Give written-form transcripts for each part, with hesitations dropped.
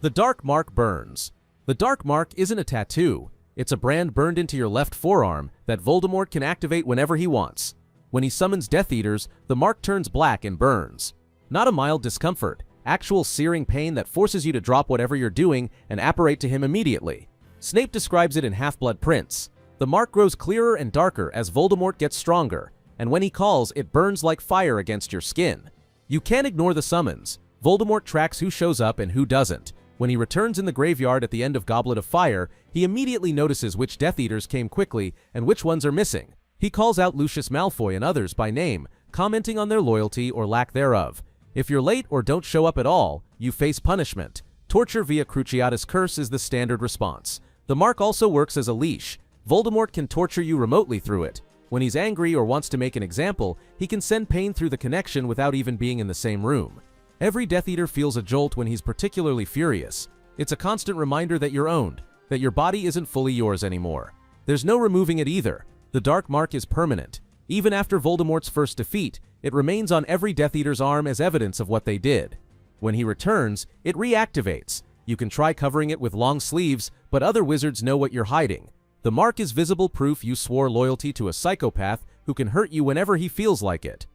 The dark mark burns. The dark mark isn't a tattoo. It's a brand burned into your left forearm that Voldemort can activate whenever he wants. When he summons Death Eaters, the mark turns black and burns. Not a mild discomfort, actual searing pain that forces you to drop whatever you're doing and apparate to him immediately. Snape describes it in Half-Blood Prince. The mark grows clearer and darker as Voldemort gets stronger, and when he calls, it burns like fire against your skin. You can't ignore the summons. Voldemort tracks who shows up and who doesn't. When he returns in the graveyard at the end of Goblet of Fire, he immediately notices which Death Eaters came quickly and which ones are missing. He calls out Lucius Malfoy and others by name, commenting on their loyalty or lack thereof. If you're late or don't show up at all, you face punishment. Torture via Cruciatus Curse is the standard response. The mark also works as a leash. Voldemort can torture you remotely through it. When he's angry or wants to make an example, he can send pain through the connection without even being in the same room. Every Death Eater feels a jolt when he's particularly furious. It's a constant reminder that you're owned, that your body isn't fully yours anymore. There's no removing it either. The dark mark is permanent. Even after Voldemort's first defeat, it remains on every Death Eater's arm as evidence of what they did. When he returns, it reactivates. You can try covering it with long sleeves, but other wizards know what you're hiding. The mark is visible proof you swore loyalty to a psychopath who can hurt you whenever he feels like it.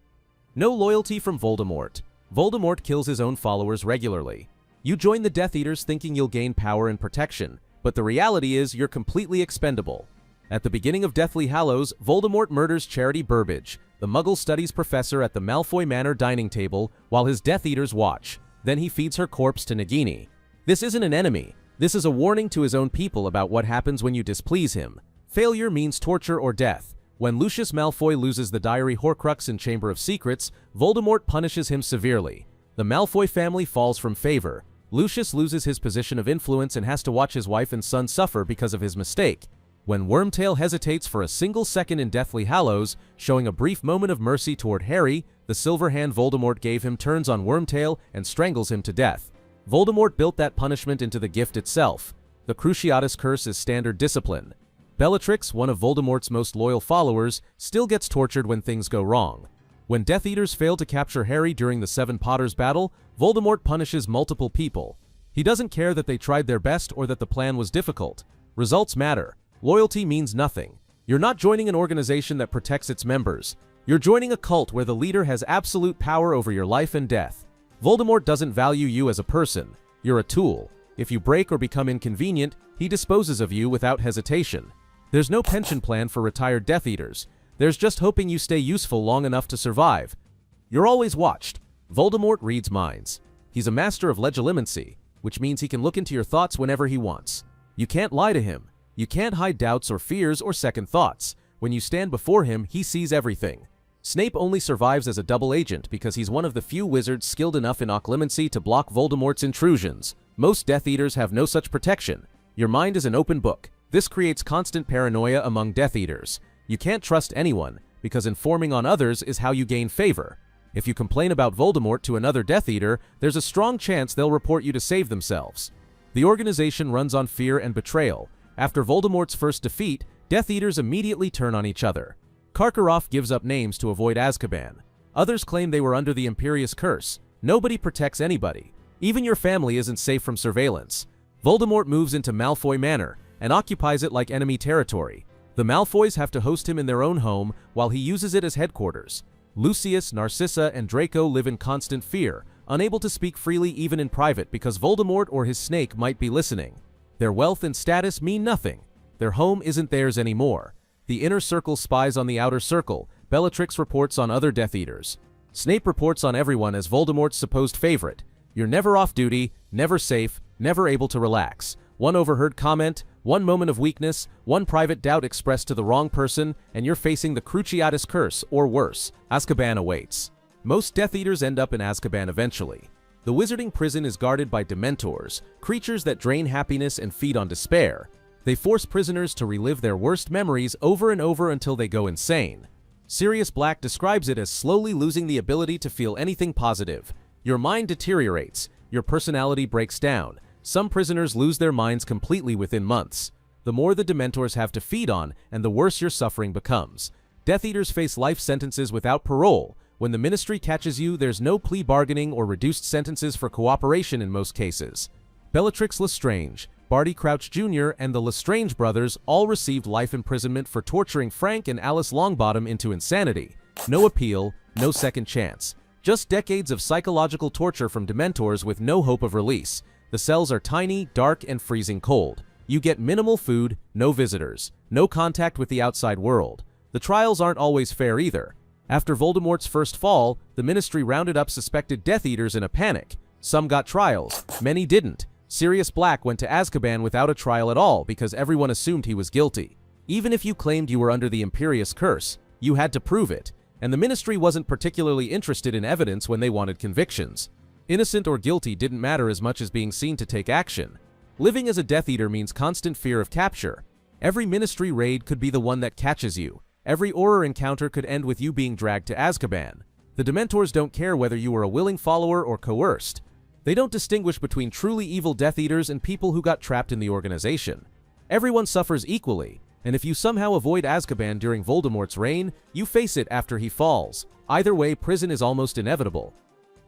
No loyalty from Voldemort. Voldemort kills his own followers regularly. You join the Death Eaters thinking you'll gain power and protection, but the reality is you're completely expendable. At the beginning of Deathly Hallows, Voldemort murders Charity Burbage, the Muggle Studies professor at the Malfoy Manor dining table, while his Death Eaters watch. Then he feeds her corpse to Nagini. This isn't an enemy. This is a warning to his own people about what happens when you displease him. Failure means torture or death. When Lucius Malfoy loses the diary Horcrux in Chamber of Secrets, Voldemort punishes him severely. The Malfoy family falls from favor. Lucius loses his position of influence and has to watch his wife and son suffer because of his mistake. When Wormtail hesitates for a single second in Deathly Hallows, showing a brief moment of mercy toward Harry, the silver hand Voldemort gave him turns on Wormtail and strangles him to death. Voldemort built that punishment into the gift itself. The Cruciatus Curse is standard discipline. Bellatrix, one of Voldemort's most loyal followers, still gets tortured when things go wrong. When Death Eaters fail to capture Harry during the Seven Potters battle, Voldemort punishes multiple people. He doesn't care that they tried their best or that the plan was difficult. Results matter. Loyalty means nothing. You're not joining an organization that protects its members. You're joining a cult where the leader has absolute power over your life and death. Voldemort doesn't value you as a person. You're a tool. If you break or become inconvenient, he disposes of you without hesitation. There's no pension plan for retired Death Eaters. There's just hoping you stay useful long enough to survive. You're always watched. Voldemort reads minds. He's a master of Legilimency, which means he can look into your thoughts whenever he wants. You can't lie to him. You can't hide doubts or fears or second thoughts. When you stand before him, he sees everything. Snape only survives as a double agent because he's one of the few wizards skilled enough in occlumency to block Voldemort's intrusions. Most Death Eaters have no such protection. Your mind is an open book. This creates constant paranoia among Death Eaters. You can't trust anyone, because informing on others is how you gain favor. If you complain about Voldemort to another Death Eater, there's a strong chance they'll report you to save themselves. The organization runs on fear and betrayal. After Voldemort's first defeat, Death Eaters immediately turn on each other. Karkaroff gives up names to avoid Azkaban. Others claim they were under the Imperious Curse. Nobody protects anybody. Even your family isn't safe from surveillance. Voldemort moves into Malfoy Manor and occupies it like enemy territory. The Malfoys have to host him in their own home while he uses it as headquarters. Lucius, Narcissa, and Draco live in constant fear, unable to speak freely even in private because Voldemort or his snake might be listening. Their wealth and status mean nothing. Their home isn't theirs anymore. The inner circle spies on the outer circle. Bellatrix reports on other Death Eaters. Snape reports on everyone as Voldemort's supposed favorite. You're never off duty, never safe, never able to relax. One overheard comment, one moment of weakness, one private doubt expressed to the wrong person, and you're facing the Cruciatus Curse, or worse, Azkaban Awaits. Most Death Eaters end up in Azkaban eventually. The wizarding prison is guarded by Dementors, creatures that drain happiness and feed on despair. They force prisoners to relive their worst memories over and over until they go insane. Sirius Black describes it as slowly losing the ability to feel anything positive. Your mind deteriorates, your personality breaks down. Some prisoners lose their minds completely within months. The more the Dementors have to feed on, and the worse your suffering becomes. Death Eaters face life sentences without parole. When the Ministry catches you, there's no plea bargaining or reduced sentences for cooperation in most cases. Bellatrix Lestrange, Barty Crouch Jr., and the Lestrange brothers all received life imprisonment for torturing Frank and Alice Longbottom into insanity. No appeal, no second chance. Just decades of psychological torture from Dementors with no hope of release. The cells are tiny, dark, and freezing cold. You get minimal food, no visitors, no contact with the outside world. The trials aren't always fair either. After Voldemort's first fall, the Ministry rounded up suspected Death Eaters in a panic. Some got trials, many didn't. Sirius Black went to Azkaban without a trial at all because everyone assumed he was guilty. Even if you claimed you were under the Imperious Curse, you had to prove it, and the Ministry wasn't particularly interested in evidence when they wanted convictions. Innocent or guilty didn't matter as much as being seen to take action. Living as a Death Eater means constant fear of capture. Every Ministry raid could be the one that catches you. Every Auror encounter could end with you being dragged to Azkaban. The Dementors don't care whether you were a willing follower or coerced. They don't distinguish between truly evil Death Eaters and people who got trapped in the organization. Everyone suffers equally, and if you somehow avoid Azkaban during Voldemort's reign, you face it after he falls. Either way, prison is almost inevitable.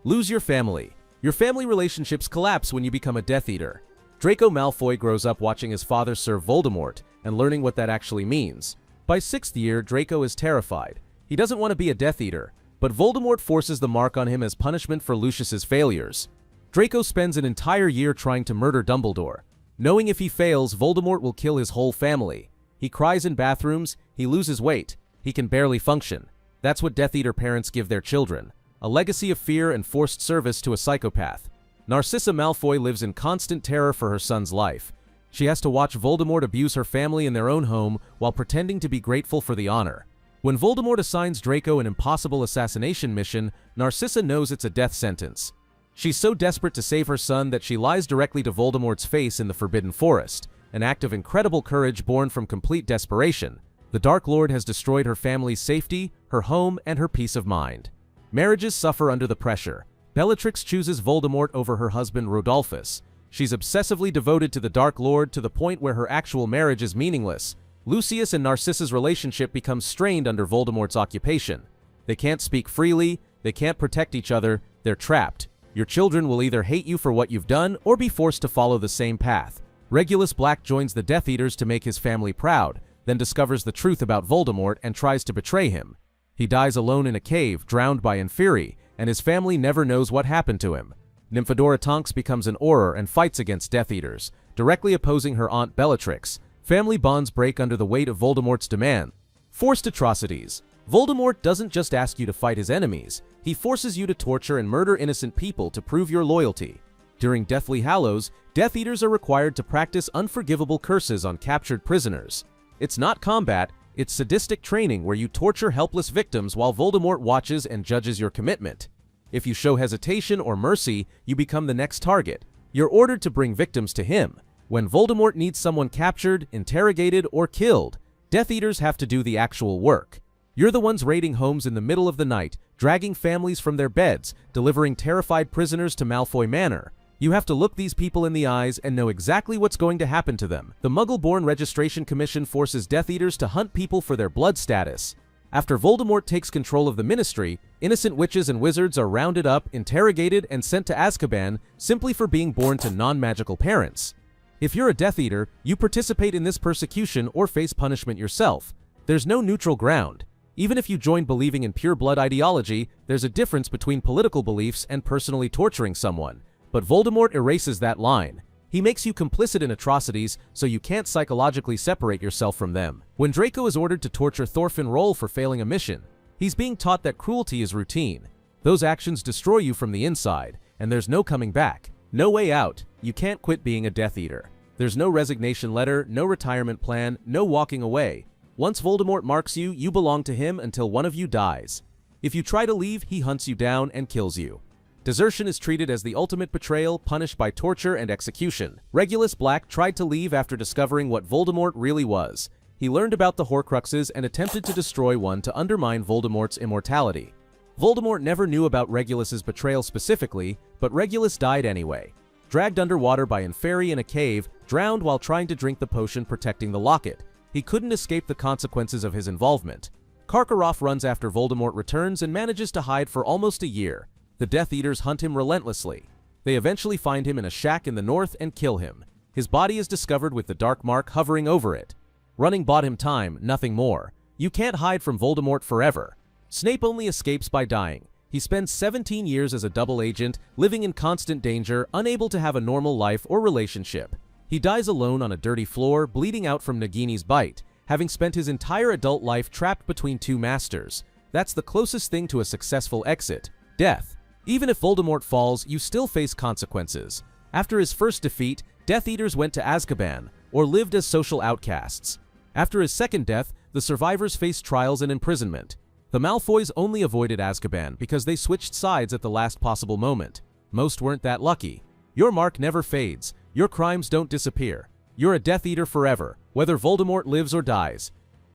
Lose your family. Your family relationships collapse when you become a Death Eater. Draco Malfoy grows up watching his father serve Voldemort and learning what that actually means. By 6th year, Draco is terrified. He doesn't want to be a Death Eater, but Voldemort forces the mark on him as punishment for Lucius's failures. Draco spends an entire year trying to murder Dumbledore. Knowing if he fails, Voldemort will kill his whole family. He cries in bathrooms, he loses weight, he can barely function. That's what Death Eater parents give their children. A legacy of fear and forced service to a psychopath. Narcissa Malfoy lives in constant terror for her son's life. She has to watch Voldemort abuse her family in their own home while pretending to be grateful for the honor. When Voldemort assigns Draco an impossible assassination mission, Narcissa knows it's a death sentence. She's so desperate to save her son that she lies directly to Voldemort's face in the Forbidden Forest, an act of incredible courage born from complete desperation. The Dark Lord has destroyed her family's safety, her home, and her peace of mind. Marriages suffer under the pressure. Bellatrix chooses Voldemort over her husband Rodolphus. She's obsessively devoted to the Dark Lord to the point where her actual marriage is meaningless. Lucius and Narcissa's relationship becomes strained under Voldemort's occupation. They can't speak freely, they can't protect each other, they're trapped. Your children will either hate you for what you've done or be forced to follow the same path. Regulus Black joins the Death Eaters to make his family proud, then discovers the truth about Voldemort and tries to betray him. He dies alone in a cave, drowned by Inferi, and his family never knows what happened to him. Nymphadora Tonks becomes an Auror and fights against Death Eaters, directly opposing her aunt Bellatrix. Family bonds break under the weight of Voldemort's demand. Forced atrocities. Voldemort doesn't just ask you to fight his enemies, he forces you to torture and murder innocent people to prove your loyalty. During Deathly Hallows, Death Eaters are required to practice unforgivable curses on captured prisoners. It's not combat, it's sadistic training where you torture helpless victims while Voldemort watches and judges your commitment. If you show hesitation or mercy, you become the next target. You're ordered to bring victims to him. When Voldemort needs someone captured, interrogated, or killed, Death Eaters have to do the actual work. You're the ones raiding homes in the middle of the night, dragging families from their beds, delivering terrified prisoners to Malfoy Manor. You have to look these people in the eyes and know exactly what's going to happen to them. The Muggle-born Registration Commission forces Death Eaters to hunt people for their blood status. After Voldemort takes control of the Ministry, innocent witches and wizards are rounded up, interrogated, and sent to Azkaban simply for being born to non-magical parents. If you're a Death Eater, you participate in this persecution or face punishment yourself. There's no neutral ground. Even if you join believing in pure blood ideology, there's a difference between political beliefs and personally torturing someone. But Voldemort erases that line. He makes you complicit in atrocities so you can't psychologically separate yourself from them. When Draco is ordered to torture Thorfinn Roll for failing a mission, he's being taught that cruelty is routine. Those actions destroy you from the inside, and there's no coming back. No way out. You can't quit being a Death Eater. There's no resignation letter, no retirement plan, no walking away. Once Voldemort marks you, you belong to him until one of you dies. If you try to leave, he hunts you down and kills you. Desertion is treated as the ultimate betrayal, punished by torture and execution. Regulus Black tried to leave after discovering what Voldemort really was. He learned about the Horcruxes and attempted to destroy one to undermine Voldemort's immortality. Voldemort never knew about Regulus's betrayal specifically, but Regulus died anyway. Dragged underwater by Inferi in a cave, drowned while trying to drink the potion protecting the locket. He couldn't escape the consequences of his involvement. Karkaroff runs after Voldemort returns and manages to hide for almost a year. The Death Eaters hunt him relentlessly. They eventually find him in a shack in the north and kill him. His body is discovered with the dark mark hovering over it. Running bought him time, nothing more. You can't hide from Voldemort forever. Snape only escapes by dying. He spends 17 years as a double agent, living in constant danger, unable to have a normal life or relationship. He dies alone on a dirty floor, bleeding out from Nagini's bite, having spent his entire adult life trapped between two masters. That's the closest thing to a successful exit: death. Even if Voldemort falls, you still face consequences. After his first defeat, Death Eaters went to Azkaban, or lived as social outcasts. After his second death, the survivors faced trials and imprisonment. The Malfoys only avoided Azkaban because they switched sides at the last possible moment. Most weren't that lucky. Your mark never fades. Your crimes don't disappear. You're a Death Eater forever, whether Voldemort lives or dies.